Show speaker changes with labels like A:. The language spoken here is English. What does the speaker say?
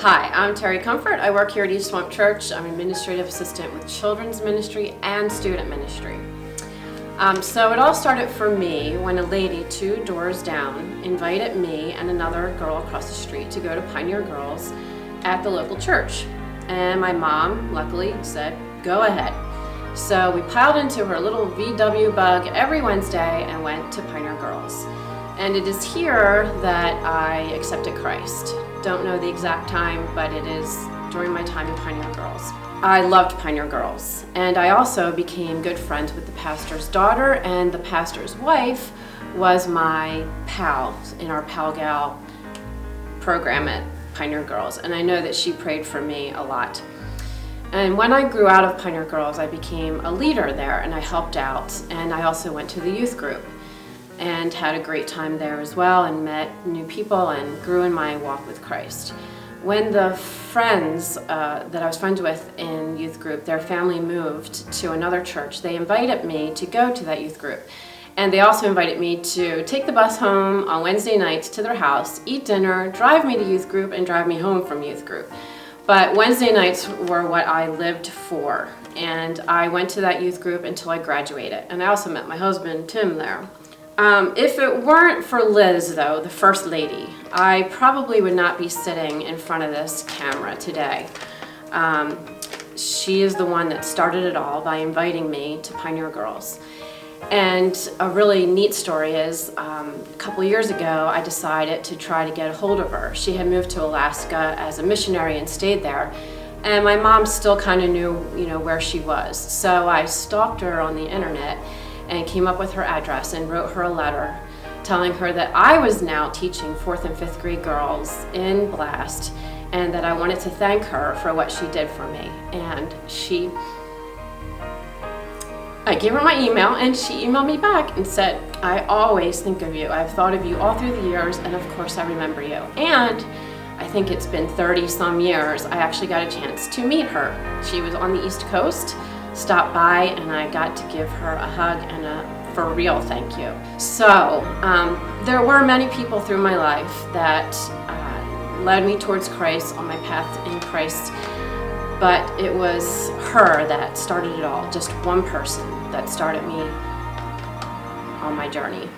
A: Hi, I'm Terry Comfort. I work here at East Swamp Church. I'm administrative assistant with children's ministry and student ministry. So it all started for me when a lady 2 doors down invited me and another girl across the street to go to Pioneer Girls at the local church. And my mom, luckily, said, go ahead. So we piled into her little VW bug every Wednesday and went to Pioneer Girls. And it is here that I accepted Christ. Don't know the exact time, but it is during my time in Pioneer Girls. I loved Pioneer Girls, and I also became good friends with the pastor's daughter, and the pastor's wife was my pal in our Pal Gal program at Pioneer Girls, and I know that she prayed for me a lot. And when I grew out of Pioneer Girls, I became a leader there, and I helped out, and I also went to the youth group and had a great time there as well, and met new people and grew in my walk with Christ. When the friends that I was friends with in youth group, their family moved to another church, they invited me to go to that youth group. And they also invited me to take the bus home on Wednesday nights to their house, eat dinner, drive me to youth group, and drive me home from youth group. But Wednesday nights were what I lived for, and I went to that youth group until I graduated. And I also met my husband, Tim, there. If it weren't for Liz, though, the First Lady, I probably would not be sitting in front of this camera today. She is the one that started it all by inviting me to Pioneer Girls. And a really neat story is, a couple years ago, I decided to try to get a hold of her. She had moved to Alaska as a missionary and stayed there. And my mom still kind of knew, where she was. So I stalked her on the internet and came up with her address and wrote her a letter telling her that I was now teaching 4th and 5th grade girls in Blast and that I wanted to thank her for what she did for me. And I gave her my email, and she emailed me back and said, I always think of you. I've thought of you all through the years, and of course I remember you. And I think it's been 30 some years, I actually got a chance to meet her. She was on the East Coast, stopped by, and I got to give her a hug and a for real thank you. So there were many people through my life that led me towards Christ, on my path in Christ, but it was her that started it all, just one person that started me on my journey.